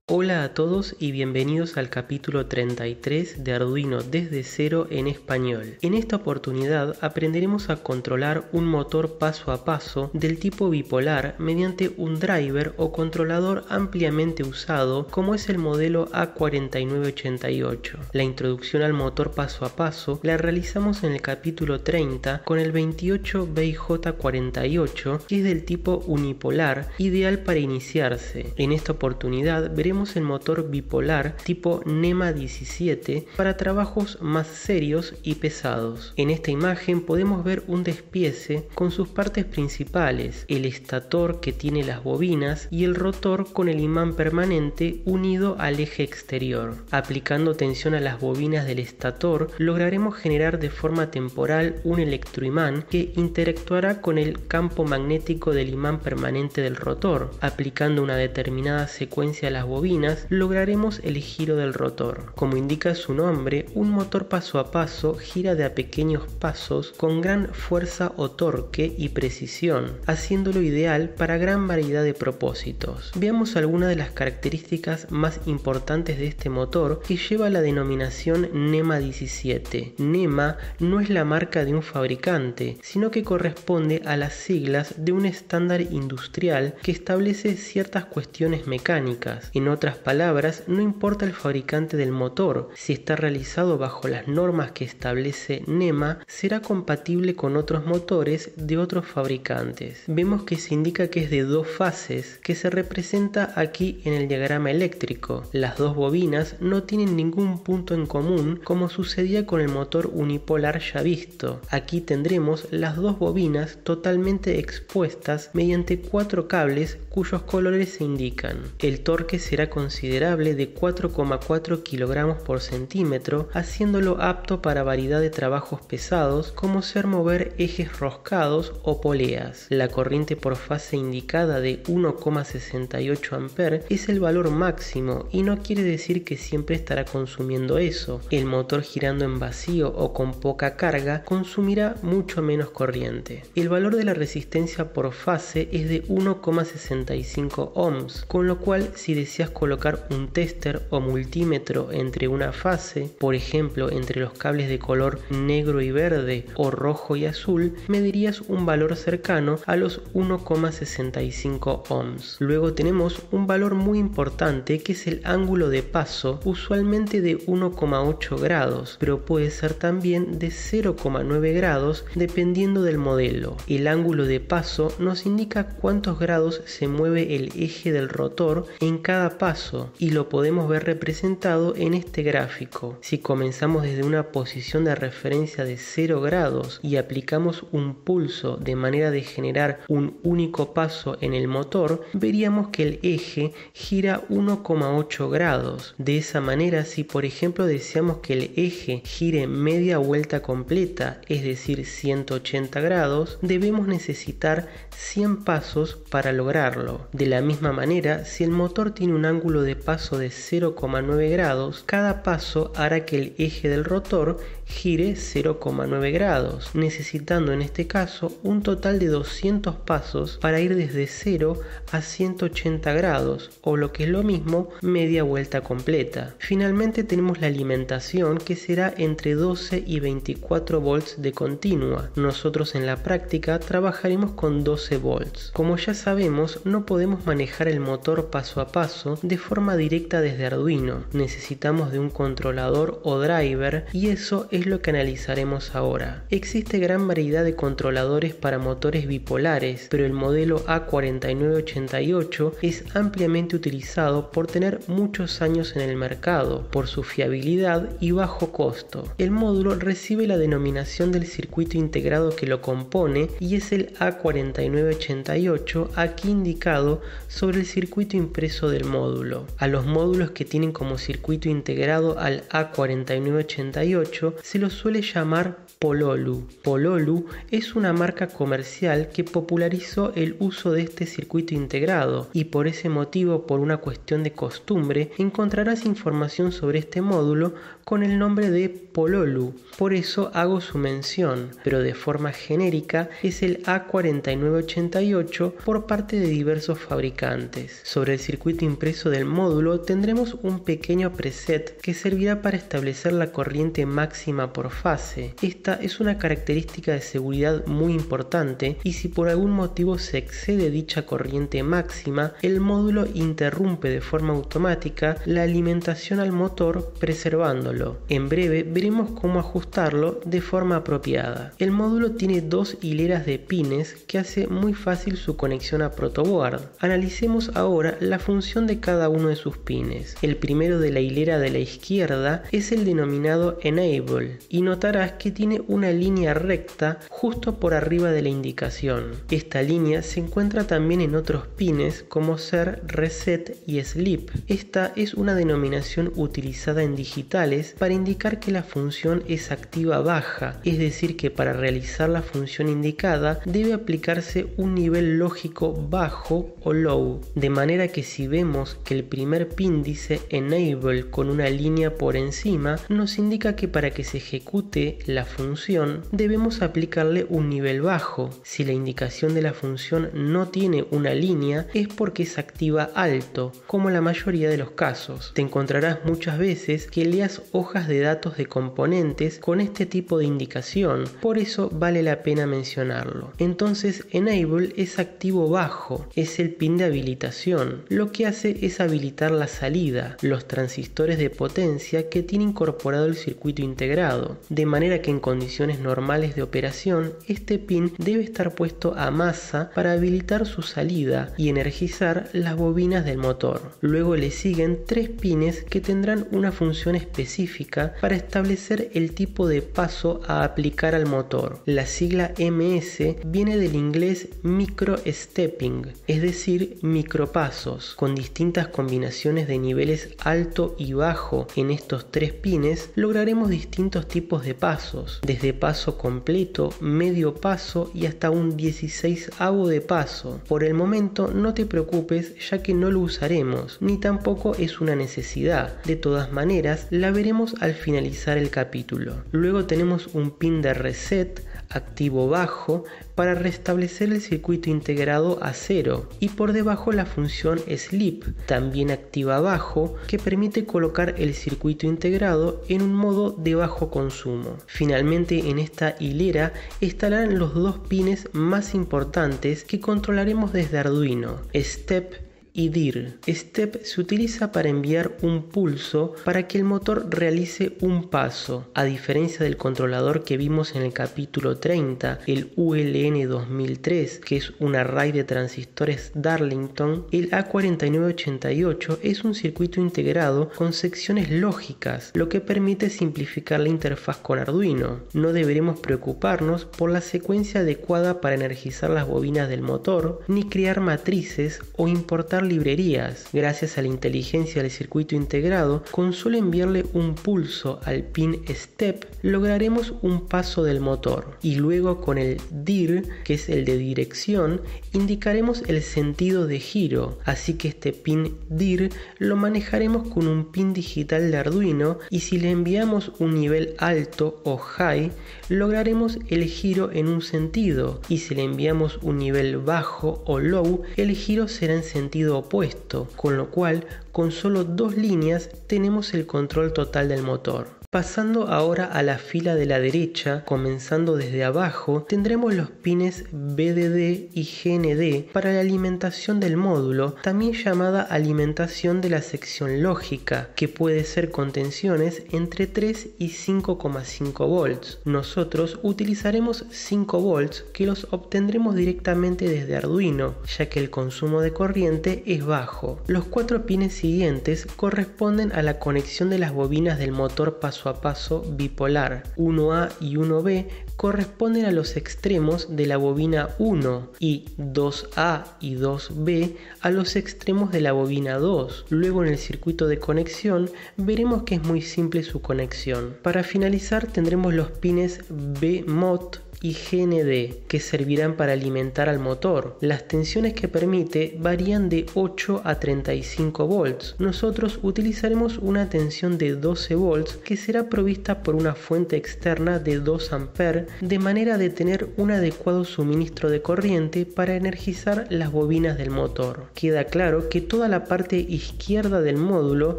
Hola a todos y bienvenidos al capítulo 33 de Arduino desde cero en español. En esta oportunidad aprenderemos a controlar un motor paso a paso del tipo bipolar mediante un driver o controlador ampliamente usado como es el modelo A4988. La introducción al motor paso a paso la realizamos en el capítulo 30 con el 28BJ48, que es del tipo unipolar, ideal para iniciarse. En esta oportunidad veremos el motor bipolar tipo NEMA 17 para trabajos más serios y pesados. En esta imagen podemos ver un despiece con sus partes principales, el estator que tiene las bobinas y el rotor con el imán permanente unido al eje exterior. Aplicando tensión a las bobinas del estator lograremos generar de forma temporal un electroimán que interactuará con el campo magnético del imán permanente del rotor. Aplicando una determinada secuencia a las bobinas lograremos el giro del rotor. Como indica su nombre, un motor paso a paso gira de a pequeños pasos con gran fuerza o torque y precisión, haciéndolo ideal para gran variedad de propósitos. Veamos algunas de las características más importantes de este motor que lleva la denominación NEMA 17. NEMA no es la marca de un fabricante, sino que corresponde a las siglas de un estándar industrial que establece ciertas cuestiones mecánicas. En otras palabras, no importa el fabricante del motor, si está realizado bajo las normas que establece NEMA, será compatible con otros motores de otros fabricantes. Vemos que se indica que es de dos fases, que se representa aquí en el diagrama eléctrico. Las dos bobinas no tienen ningún punto en común, como sucedía con el motor unipolar ya visto. Aquí tendremos las dos bobinas totalmente expuestas mediante 4 cables cuyos colores se indican. El torque será considerable de 4,4 kg por centímetro, haciéndolo apto para variedad de trabajos pesados como ser mover ejes roscados o poleas. La corriente por fase indicada de 1,68 A es el valor máximo y no quiere decir que siempre estará consumiendo eso. El motor girando en vacío o con poca carga consumirá mucho menos corriente. El valor de la resistencia por fase es de 1,65 ohms, con lo cual si deseas colocar un tester o multímetro entre una fase, por ejemplo entre los cables de color negro y verde o rojo y azul, medirías un valor cercano a los 1,65 ohms. Luego tenemos un valor muy importante que es el ángulo de paso, usualmente de 1,8 grados, pero puede ser también de 0,9 grados dependiendo del modelo. El ángulo de paso nos indica cuántos grados se mueve el eje del rotor en cada paso y lo podemos ver representado en este gráfico. Si comenzamos desde una posición de referencia de 0 grados y aplicamos un pulso de manera de generar un único paso en el motor, veríamos que el eje gira 1,8 grados. De esa manera, si por ejemplo deseamos que el eje gire media vuelta completa, es decir 180 grados, debemos necesitar 100 pasos para lograrlo. De la misma manera, si el motor tiene un ángulo de paso de 0,9 grados, cada paso hará que el eje del rotor gire 0,9 grados, necesitando en este caso un total de 200 pasos para ir desde 0 a 180 grados, o lo que es lo mismo, media vuelta completa. Finalmente tenemos la alimentación, que será entre 12 y 24 volts de continua. Nosotros en la práctica trabajaremos con 12 volts. Como ya sabemos, no podemos manejar el motor paso a paso de forma directa desde Arduino. Necesitamos de un controlador o driver y eso es lo que analizaremos ahora. Existe gran variedad de controladores para motores bipolares, pero el modelo A4988 es ampliamente utilizado por tener muchos años en el mercado, por su fiabilidad y bajo costo. El módulo recibe la denominación del circuito integrado que lo compone y es el A4988, aquí indicado sobre el circuito impreso del módulo. A los módulos que tienen como circuito integrado al A4988 se los suele llamar Pololu. Pololu es una marca comercial que popularizó el uso de este circuito integrado y por ese motivo, por una cuestión de costumbre, encontrarás información sobre este módulo con el nombre de Pololu. Por eso hago su mención, pero de forma genérica es el A4988 por parte de diversos fabricantes. Sobre el circuito impreso ingreso del módulo tendremos un pequeño preset que servirá para establecer la corriente máxima por fase. Esta es una característica de seguridad muy importante y si por algún motivo se excede dicha corriente máxima, el módulo interrumpe de forma automática la alimentación al motor preservándolo. En breve veremos cómo ajustarlo de forma apropiada. El módulo tiene dos hileras de pines que hace muy fácil su conexión a protoboard. Analicemos ahora la función de cada uno de sus pines. El primero de la hilera de la izquierda es el denominado Enable y notarás que tiene una línea recta justo por arriba de la indicación. Esta línea se encuentra también en otros pines como ser Reset y Sleep. Esta es una denominación utilizada en digitales para indicar que la función es activa baja, es decir que para realizar la función indicada debe aplicarse un nivel lógico bajo o low, de manera que si vemos que el primer pin dice Enable con una línea por encima, nos indica que para que se ejecute la función debemos aplicarle un nivel bajo. Si la indicación de la función no tiene una línea es porque es activa alto, como la mayoría de los casos. Te encontrarás muchas veces que leas hojas de datos de componentes con este tipo de indicación, por eso vale la pena mencionarlo. Entonces Enable es activo bajo, es el pin de habilitación. Lo que hace es habilitar la salida, los transistores de potencia que tiene incorporado el circuito integrado, de manera que en condiciones normales de operación este pin debe estar puesto a masa para habilitar su salida y energizar las bobinas del motor. Luego le siguen tres pines que tendrán una función específica para establecer el tipo de paso a aplicar al motor. La sigla MS viene del inglés micro stepping, es decir, micropasos. Con distintas combinaciones de niveles alto y bajo en estos tres pines lograremos distintos tipos de pasos, desde paso completo, medio paso y hasta un 16avo de paso. Por el momento no te preocupes ya que no lo usaremos, ni tampoco es una necesidad. De todas maneras, la veremos al finalizar el capítulo. Luego tenemos un pin de reset activo bajo para restablecer el circuito integrado a cero y por debajo la función sleep también activa bajo que permite colocar el circuito integrado en un modo de bajo consumo. Finalmente en esta hilera estarán los dos pines más importantes que controlaremos desde Arduino, Step y DIR. Step se utiliza para enviar un pulso para que el motor realice un paso. A diferencia del controlador que vimos en el capítulo 30, el ULN 2003, que es un array de transistores Darlington, el A4988 es un circuito integrado con secciones lógicas, lo que permite simplificar la interfaz con Arduino. No deberemos preocuparnos por la secuencia adecuada para energizar las bobinas del motor, ni crear matrices o importar librerías. Gracias a la inteligencia del circuito integrado, con solo enviarle un pulso al pin Step, lograremos un paso del motor. Y luego con el DIR, que es el de dirección, indicaremos el sentido de giro. Así que este pin DIR lo manejaremos con un pin digital de Arduino y si le enviamos un nivel alto o high, lograremos el giro en un sentido. Y si le enviamos un nivel bajo o low, el giro será en sentido opuesto, con lo cual con solo dos líneas tenemos el control total del motor. Pasando ahora a la fila de la derecha, comenzando desde abajo, tendremos los pines BDD y GND para la alimentación del módulo, también llamada alimentación de la sección lógica, que puede ser con tensiones entre 3 y 5,5 volts. Nosotros utilizaremos 5 volts que los obtendremos directamente desde Arduino, ya que el consumo de corriente es bajo. Los cuatro pines siguientes corresponden a la conexión de las bobinas del motor paso a paso bipolar. 1A y 1B corresponden a los extremos de la bobina 1 y 2A y 2B a los extremos de la bobina 2. Luego en el circuito de conexión veremos que es muy simple su conexión. Para finalizar tendremos los pines BMOD y GND que servirán para alimentar al motor. Las tensiones que permite varían de 8 a 35 volts. Nosotros utilizaremos una tensión de 12 volts que será provista por una fuente externa de 2 A amperes, de manera de tener un adecuado suministro de corriente para energizar las bobinas del motor. Queda claro que toda la parte izquierda del módulo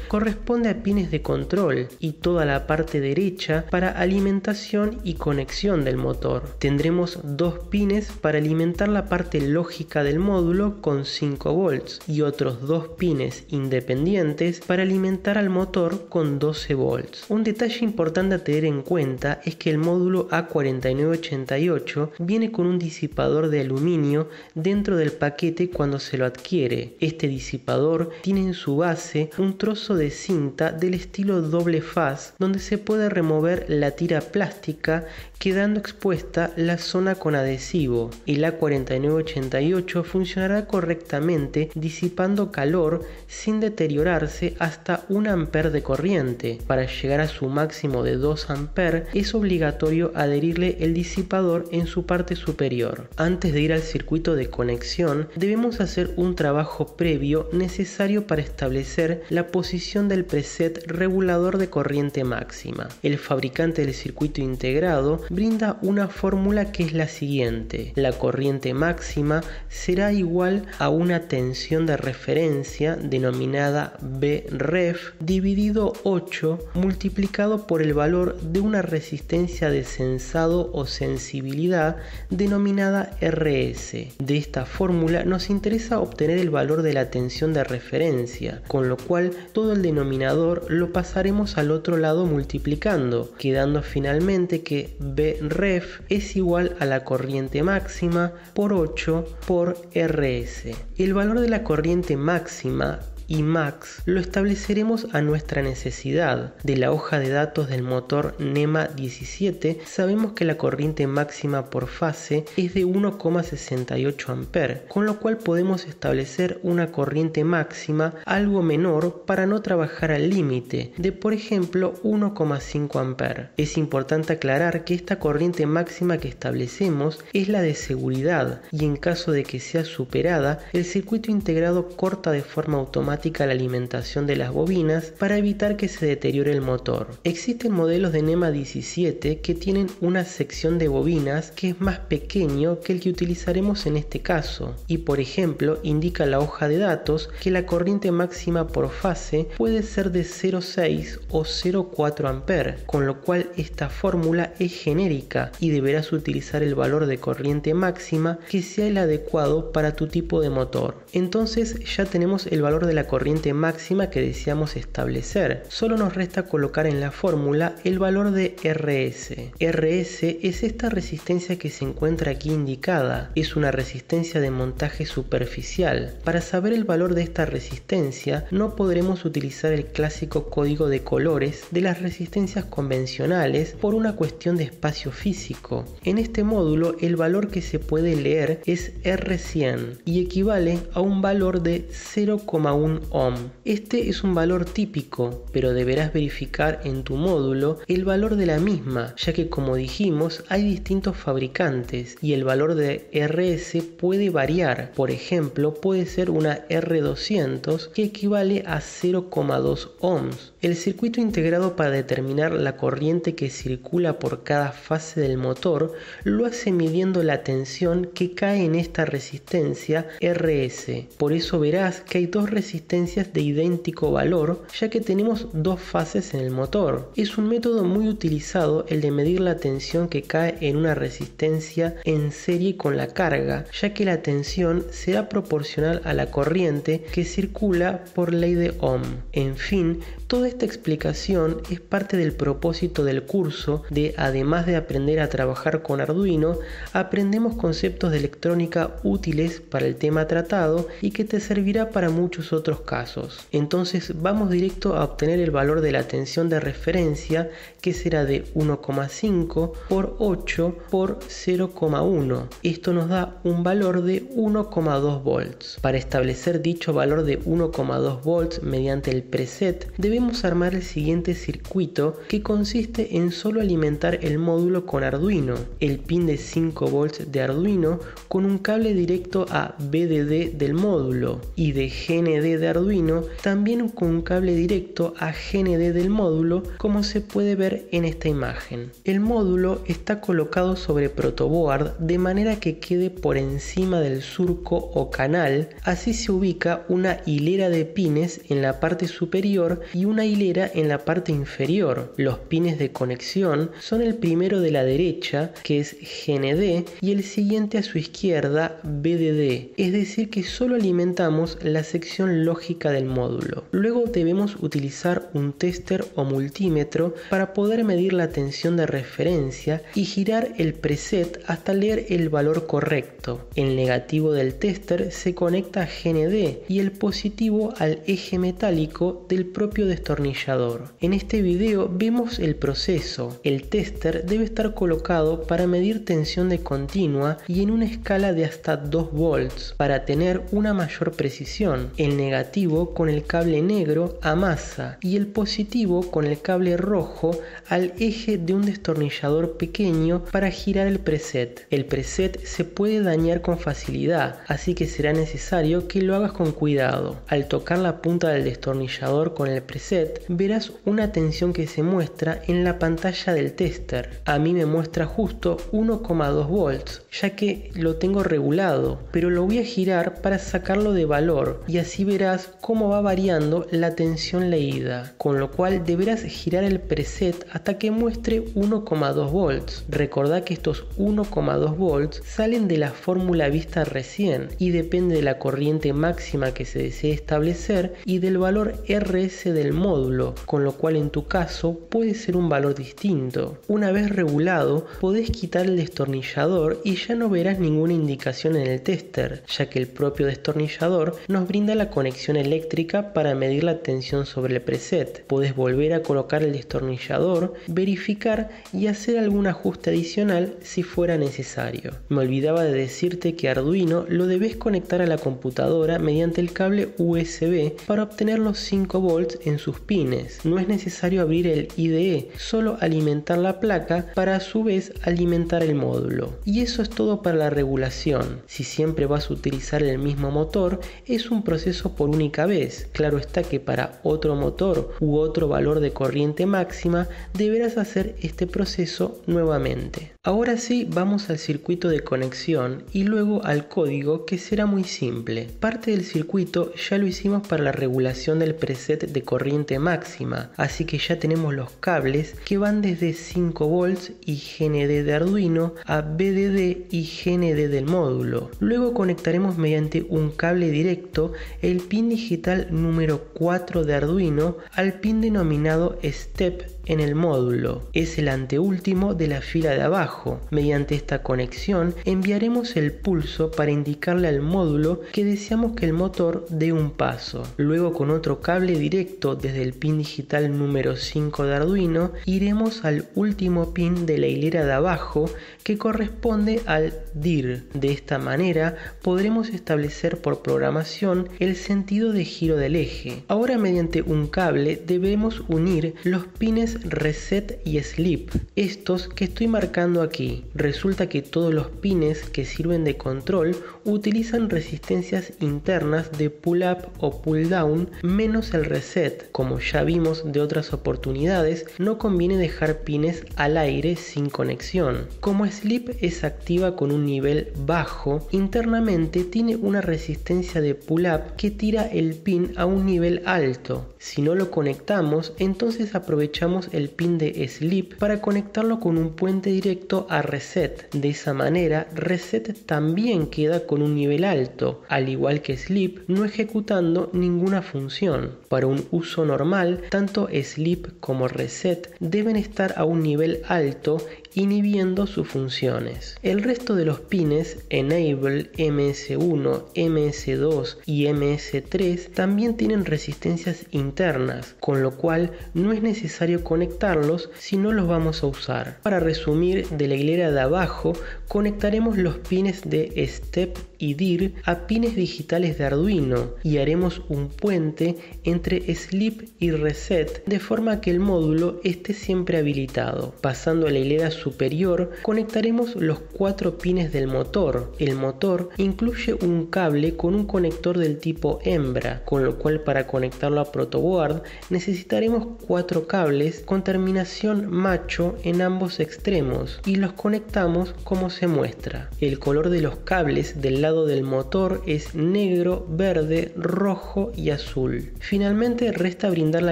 corresponde a pines de control y toda la parte derecha para alimentación y conexión del motor. Tendremos dos pines para alimentar la parte lógica del módulo con 5 volts y otros dos pines independientes para alimentar al motor con 12 volts. Un detalle importante a tener en cuenta es que el módulo A4988 viene con un disipador de aluminio dentro del paquete cuando se lo adquiere. Este disipador tiene en su base un trozo de cinta del estilo doble faz donde se puede remover la tira plástica quedando expuesta la zona con adhesivo. El A4988 funcionará correctamente disipando calor sin deteriorarse hasta 1 ampere de corriente. Para llegar a su máximo de 2 amperes es obligatorio adherirle el disipador en su parte superior. Antes de ir al circuito de conexión debemos hacer un trabajo previo necesario para establecer la posición del preset regulador de corriente máxima. El fabricante del circuito integrado brinda una fórmula que es la siguiente: la corriente máxima será igual a una tensión de referencia denominada Vref dividido 8 multiplicado por el valor de una resistencia de sensado o sensibilidad denominada RS. De esta fórmula nos interesa obtener el valor de la tensión de referencia, con lo cual todo el denominador lo pasaremos al otro lado multiplicando, quedando finalmente que Vref es igual a la corriente máxima por 8 por RS. El valor de la corriente máxima y max lo estableceremos a nuestra necesidad. De la hoja de datos del motor NEMA 17 sabemos que la corriente máxima por fase es de 1,68 amperes, con lo cual podemos establecer una corriente máxima algo menor para no trabajar al límite, de por ejemplo 1,5 amperes. Es importante aclarar que esta corriente máxima que establecemos es la de seguridad y en caso de que sea superada, el circuito integrado corta de forma automática la alimentación de las bobinas para evitar que se deteriore el motor. Existen modelos de NEMA 17 que tienen una sección de bobinas que es más pequeño que el que utilizaremos en este caso y por ejemplo indica la hoja de datos que la corriente máxima por fase puede ser de 0,6 o 0,4 amperes, con lo cual esta fórmula es genérica y deberás utilizar el valor de corriente máxima que sea el adecuado para tu tipo de motor. Entonces ya tenemos el valor de la corriente máxima que deseamos establecer. Solo nos resta colocar en la fórmula el valor de RS. RS es esta resistencia que se encuentra aquí indicada. Es una resistencia de montaje superficial. Para saber el valor de esta resistencia no podremos utilizar el clásico código de colores de las resistencias convencionales por una cuestión de espacio físico. En este módulo el valor que se puede leer es R100 y equivale a un valor de 0,1 ohm. Este es un valor típico, pero deberás verificar en tu módulo el valor de la misma, ya que como dijimos hay distintos fabricantes y el valor de RS puede variar. Por ejemplo, puede ser una R200 que equivale a 0,2 ohms. El circuito integrado para determinar la corriente que circula por cada fase del motor lo hace midiendo la tensión que cae en esta resistencia RS. Por eso verás que hay dos resistencias de idéntico valor, ya que tenemos dos fases en el motor. Es un método muy utilizado el de medir la tensión que cae en una resistencia en serie con la carga, ya que la tensión será proporcional a la corriente que circula por ley de Ohm. En fin, toda esta explicación es parte del propósito del curso de, además de aprender a trabajar con Arduino, aprendemos conceptos de electrónica útiles para el tema tratado y que te servirá para muchos otros casos. Entonces vamos directo a obtener el valor de la tensión de referencia, que será de 1,5 por 8 por 0,1. Esto nos da un valor de 1,2 volts. Para establecer dicho valor de 1,2 volts mediante el preset, debemos armar el siguiente circuito que consiste en solo alimentar el módulo con Arduino, el pin de 5 volts de Arduino con un cable directo a VDD del módulo y de GND de de Arduino, también con un cable directo a GND del módulo, como se puede ver en esta imagen. El módulo está colocado sobre protoboard de manera que quede por encima del surco o canal, así se ubica una hilera de pines en la parte superior y una hilera en la parte inferior. Los pines de conexión son el primero de la derecha, que es GND, y el siguiente a su izquierda, BDD, es decir que solo alimentamos la sección lógica del módulo. Luego debemos utilizar un tester o multímetro para poder medir la tensión de referencia y girar el preset hasta leer el valor correcto. El negativo del tester se conecta a GND y el positivo al eje metálico del propio destornillador. En este video vemos el proceso. El tester debe estar colocado para medir tensión de continua y en una escala de hasta 2 volts para tener una mayor precisión. El negativo con el cable negro a masa y el positivo con el cable rojo al eje de un destornillador pequeño para girar el preset. El preset se puede dañar con facilidad, así que será necesario que lo hagas con cuidado. Al tocar la punta del destornillador con el preset, verás una tensión que se muestra en la pantalla del tester. A mí me muestra justo 1,2 volts, ya que lo tengo regulado, pero lo voy a girar para sacarlo de valor y así verás cómo va variando la tensión leída, con lo cual deberás girar el preset hasta que muestre 1,2 volts. Recordá que estos 1,2 volts salen de la fórmula vista recién y depende de la corriente máxima que se desee establecer y del valor RS del módulo, con lo cual en tu caso puede ser un valor distinto. Una vez regulado, podés quitar el destornillador y ya no verás ninguna indicación en el tester, ya que el propio destornillador nos brinda la conexión eléctrica para medir la tensión sobre el preset. Podés volver a colocar el destornillador, verificar y hacer algún ajuste adicional si fuera necesario. Me olvidaba de decirte que Arduino lo debes conectar a la computadora mediante el cable USB para obtener los 5 volts en sus pines. No es necesario abrir el IDE, solo alimentar la placa para a su vez alimentar el módulo. Y eso es todo para la regulación. Si siempre vas a utilizar el mismo motor, es un proceso por única vez. Claro está que para otro motor u otro valor de corriente máxima deberás hacer este proceso nuevamente. Ahora sí, vamos al circuito de conexión y luego al código, que será muy simple. Parte del circuito ya lo hicimos para la regulación del preset de corriente máxima, así que ya tenemos los cables que van desde 5 volts y GND de Arduino a BDD y GND del módulo. Luego conectaremos mediante un cable directo el pin digital número 4 de Arduino al pin denominado STEP en el módulo. Es el anteúltimo de la fila de abajo. Mediante esta conexión enviaremos el pulso para indicarle al módulo que deseamos que el motor dé un paso. Luego, con otro cable directo desde el pin digital número 5 de Arduino, iremos al último pin de la hilera de abajo, que corresponde al DIR. De esta manera podremos establecer por programación el sentido de giro del eje. Ahora, mediante un cable debemos unir los pines reset y sleep, estos que estoy marcando aquí. Resulta que todos los pines que sirven de control utilizan resistencias internas de pull up o pull down, menos el reset. Como ya vimos de otras oportunidades, no conviene dejar pines al aire sin conexión. Como sleep es activa con un nivel bajo, internamente tiene una resistencia de pull up que tira el pin a un nivel alto. Si no lo conectamos, entonces aprovechamos el pin de sleep para conectarlo con un puente directo a reset. De esa manera, reset también queda con un nivel alto, al igual que sleep, no ejecutando ninguna función. Para un uso normal, tanto sleep como reset deben estar a un nivel alto, inhibiendo sus funciones. El resto de los pines, Enable, MS1, MS2 y MS3, también tienen resistencias internas, con lo cual no es necesario conectarlos si no los vamos a usar. Para resumir, de la hilera de abajo conectaremos los pines de Step y DIR a pines digitales de Arduino y haremos un puente entre sleep y reset de forma que el módulo esté siempre habilitado. Pasando a la hilera superior, conectaremos los 4 pines del motor. El motor incluye un cable con un conector del tipo hembra, con lo cual para conectarlo a protoboard necesitaremos 4 cables con terminación macho en ambos extremos y los conectamos como se muestra. El color de los cables del lado del motor es negro, verde, rojo y azul. Finalmente resta brindar la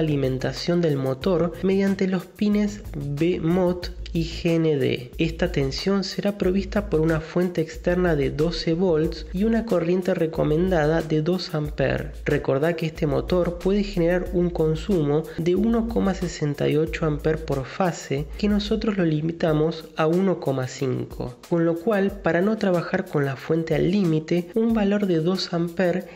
alimentación del motor mediante los pines BMOT y GND. Esta tensión será provista por una fuente externa de 12 volts y una corriente recomendada de 2 A. Recordá que este motor puede generar un consumo de 1,68 A por fase, que nosotros lo limitamos a 1,5. Con lo cual, para no trabajar con la fuente al límite, un valor de 2 A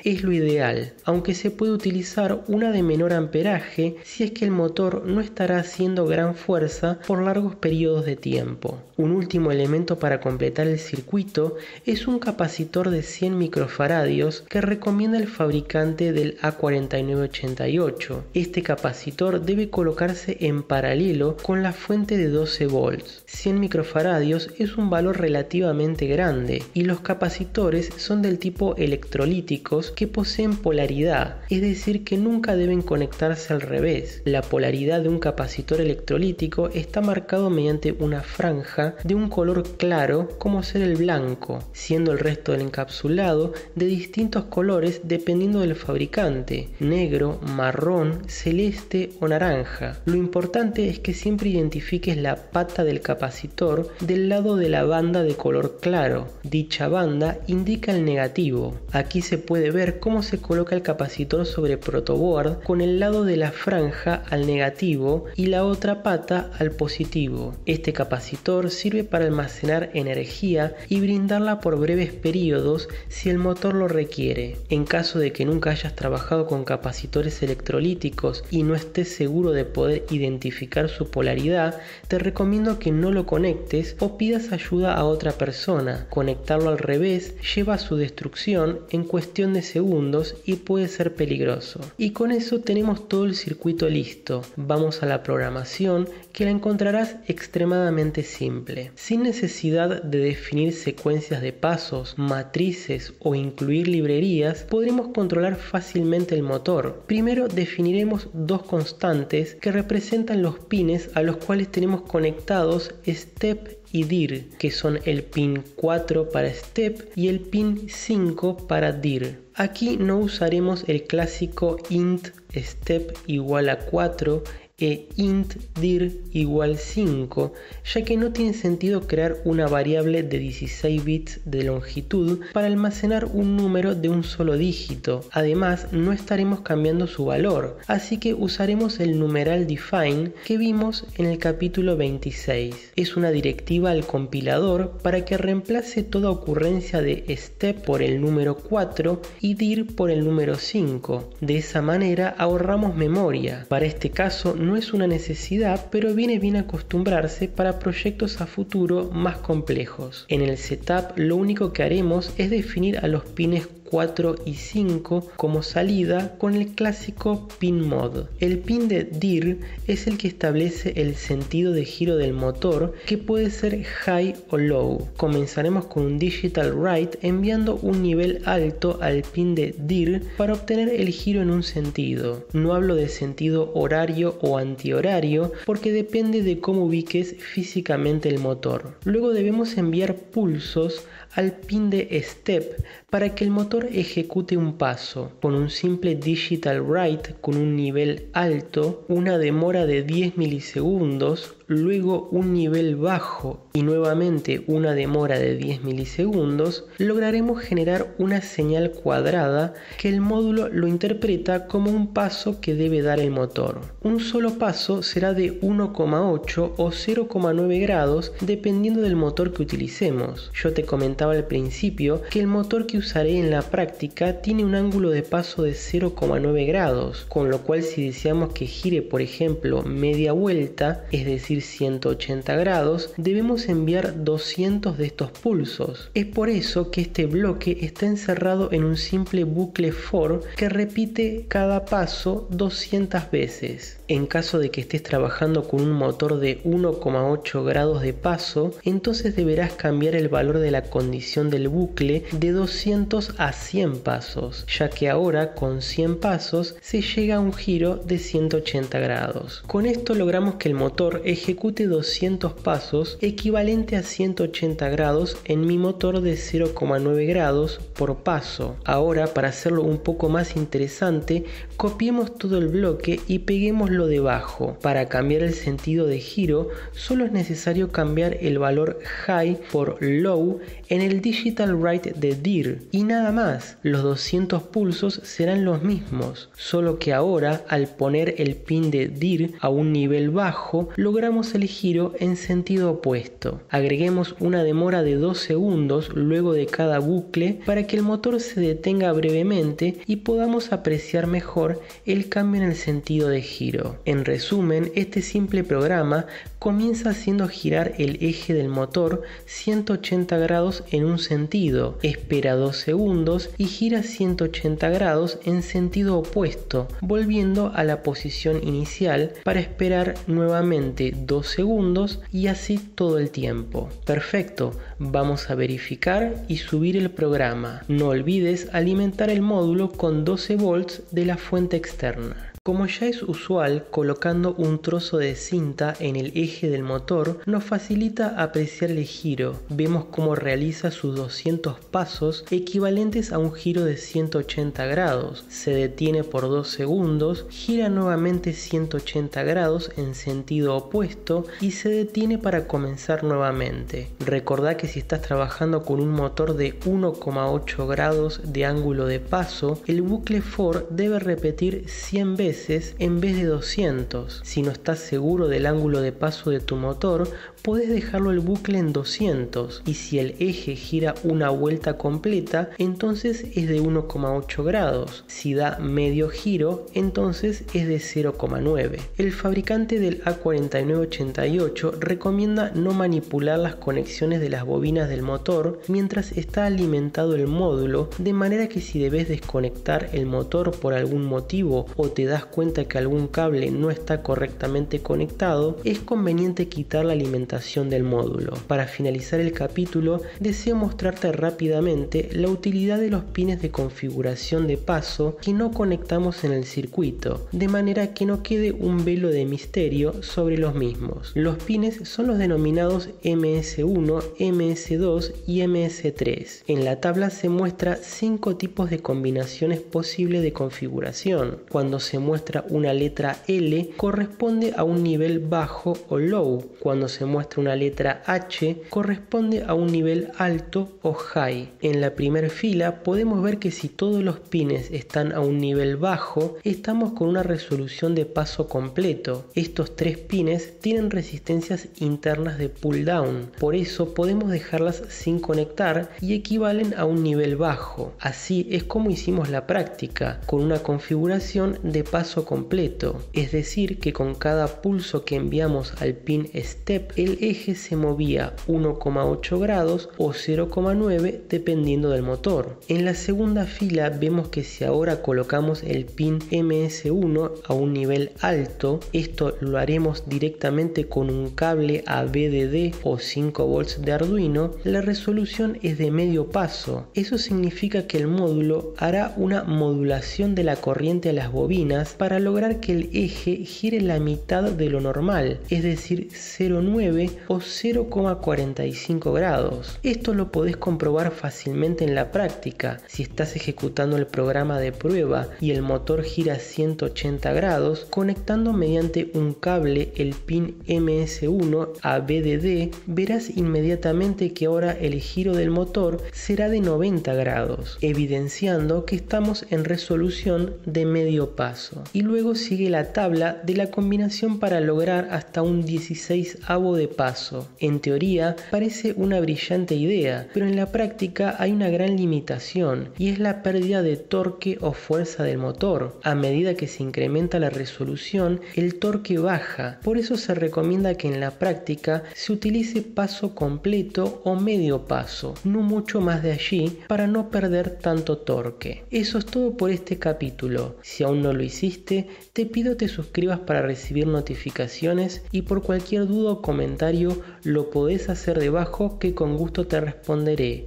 es lo ideal, aunque se puede utilizar una de menor amperaje si es que el motor no estará haciendo gran fuerza por largos periodos de tiempo. Un último elemento para completar el circuito es un capacitor de 100 microfaradios que recomienda el fabricante del A4988. Este capacitor debe colocarse en paralelo con la fuente de 12 volts. 100 microfaradios es un valor relativamente grande y los capacitores son del tipo electrolíticos que poseen polaridad, es decir que nunca deben conectarse al revés. La polaridad de un capacitor electrolítico está marcado mediante una franja de un color claro como ser el blanco, siendo el resto del encapsulado de distintos colores dependiendo del fabricante, negro, marrón, celeste o naranja. Lo importante es que siempre identifiques la pata del capacitor del lado de la banda de color claro. Dicha banda indica el negativo. Aquí se puede ver cómo se coloca el capacitor sobre protoboard con el lado de la franja al negativo y la otra pata al positivo. Este capacitor sirve para almacenar energía y brindarla por breves periodos si el motor lo requiere. En caso de que nunca hayas trabajado con capacitores electrolíticos y no estés seguro de poder identificar su polaridad, te recomiendo que no lo conectes o pidas ayuda a otra persona. Conectarlo al revés lleva a su destrucción en cuestión de segundos y puede ser peligroso. Y con eso tenemos todo el circuito listo. Vamos a la programación, que la encontrarás extremadamente simple. Sin necesidad de definir secuencias de pasos, matrices o incluir librerías, podremos controlar fácilmente el motor. Primero definiremos 2 constantes que representan los pines a los cuales tenemos conectados step y DIR, que son el pin 4 para step y el pin 5 para DIR. Aquí no usaremos el clásico int step igual a 4 e int dir igual 5, ya que no tiene sentido crear una variable de 16 bits de longitud para almacenar un número de un solo dígito. Además, no estaremos cambiando su valor, así que usaremos el numeral define que vimos en el capítulo 26. Es una directiva al compilador para que reemplace toda ocurrencia de step por el número 4 y dir por el número 5. De esa manera ahorramos memoria. Para este caso no es una necesidad, pero viene bien acostumbrarse para proyectos a futuro más complejos. En el setup lo único que haremos es definir a los pines 4 y 5 como salida con el clásico pin mod. El pin de dir es el que establece el sentido de giro del motor, que puede ser high o low. Comenzaremos con un digital write enviando un nivel alto al pin de dir para obtener el giro en un sentido. No hablo de sentido horario o antihorario porque depende de cómo ubiques físicamente el motor. Luego debemos enviar pulsos al pin de step para que el motor ejecute un paso. Con un simple digital write con un nivel alto, una demora de 10 milisegundos, luego un nivel bajo y nuevamente una demora de 10 milisegundos, lograremos generar una señal cuadrada que el módulo lo interpreta como un paso que debe dar el motor. Un solo paso será de 1,8 o 0,9 grados dependiendo del motor que utilicemos. Yo te comentaba al principio que el motor que usaré en la práctica tiene un ángulo de paso de 0,9 grados, con lo cual si deseamos que gire por ejemplo media vuelta, es decir decir 180 grados, debemos enviar 200 de estos pulsos. Es por eso que este bloque está encerrado en un simple bucle for que repite cada paso 200 veces. En caso de que estés trabajando con un motor de 1,8 grados de paso, entonces deberás cambiar el valor de la condición del bucle de 200 a 100 pasos, ya que ahora con 100 pasos se llega a un giro de 180 grados. Con esto logramos que el motor ejecute 200 pasos equivalente a 180 grados en mi motor de 0,9 grados por paso. Ahora, para hacerlo un poco más interesante, copiemos todo el bloque y peguémoslo debajo. Para cambiar el sentido de giro, solo es necesario cambiar el valor high por low en el digital write de DIR y nada más. Los 200 pulsos serán los mismos, solo que ahora al poner el pin de DIR a un nivel bajo, logramos el giro en sentido opuesto. Agreguemos una demora de 2 segundos luego de cada bucle para que el motor se detenga brevemente y podamos apreciar mejor el cambio en el sentido de giro. En resumen, este simple programa comienza haciendo girar el eje del motor 180 grados en un sentido, espera 2 segundos y gira 180 grados en sentido opuesto, volviendo a la posición inicial para esperar nuevamente 2 segundos y así todo el tiempo. Perfecto, vamos a verificar y subir el programa. No olvides alimentar el módulo con 12 volts de la fuente externa. Como ya es usual, colocando un trozo de cinta en el eje del motor nos facilita apreciar el giro. Vemos cómo realiza sus 200 pasos equivalentes a un giro de 180 grados. Se detiene por 2 segundos, gira nuevamente 180 grados en sentido opuesto y se detiene para comenzar nuevamente. Recordá que si estás trabajando con un motor de 1,8 grados de ángulo de paso, el bucle for debe repetir 100 veces en vez de 200. Si no estás seguro del ángulo de paso de tu motor, puedes dejarlo el bucle en 200 y si el eje gira una vuelta completa, entonces es de 1,8 grados. Si da medio giro, entonces es de 0,9. El fabricante del A4988 recomienda no manipular las conexiones de las bobinas del motor mientras está alimentado el módulo, de manera que si debes desconectar el motor por algún motivo o te das cuenta que algún cable no está correctamente conectado, es conveniente quitar la alimentación del módulo. Para finalizar el capítulo, deseo mostrarte rápidamente la utilidad de los pines de configuración de paso que no conectamos en el circuito, de manera que no quede un velo de misterio sobre los mismos. Los pines son los denominados MS1, MS2 y MS3. En la tabla se muestra 5 tipos de combinaciones posibles de configuración. Cuando se muestra una letra L, corresponde a un nivel bajo o low. Cuando se muestra una letra H, corresponde a un nivel alto o high. En la primera fila podemos ver que si todos los pines están a un nivel bajo, estamos con una resolución de paso completo. Estos 3 pines tienen resistencias internas de pull down, por eso podemos dejarlas sin conectar y equivalen a un nivel bajo. Así es como hicimos la práctica, con una configuración de paso completo, es decir que con cada pulso que enviamos al pin step, el eje se movía 1,8 grados o 0,9 dependiendo del motor. En la segunda fila vemos que si ahora colocamos el pin MS1 a un nivel alto, esto lo haremos directamente con un cable a VDD o 5 volts de Arduino, la resolución es de medio paso. Eso significa que el módulo hará una modulación de la corriente a las bobinas para lograr que el eje gire la mitad de lo normal, es decir 0,9 o 0,45 grados. Esto lo podés comprobar fácilmente en la práctica. Si estás ejecutando el programa de prueba y el motor gira 180 grados, conectando mediante un cable el pin MS1 a VDD, verás inmediatamente que ahora el giro del motor será de 90 grados, evidenciando que estamos en resolución de medio paso. Y luego sigue la tabla de la combinación para lograr hasta un 16avo de paso. En teoría parece una brillante idea, pero en la práctica hay una gran limitación y es la pérdida de torque o fuerza del motor. A medida que se incrementa la resolución, el torque baja. Por eso se recomienda que en la práctica se utilice paso completo o medio paso, no mucho más de allí, para no perder tanto torque. Eso es todo por este capítulo. Si aún no lo hiciste, te pido te suscribas para recibir notificaciones y por cualquier duda o comentario lo podés hacer debajo que con gusto te responderé.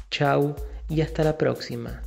Chau y hasta la próxima.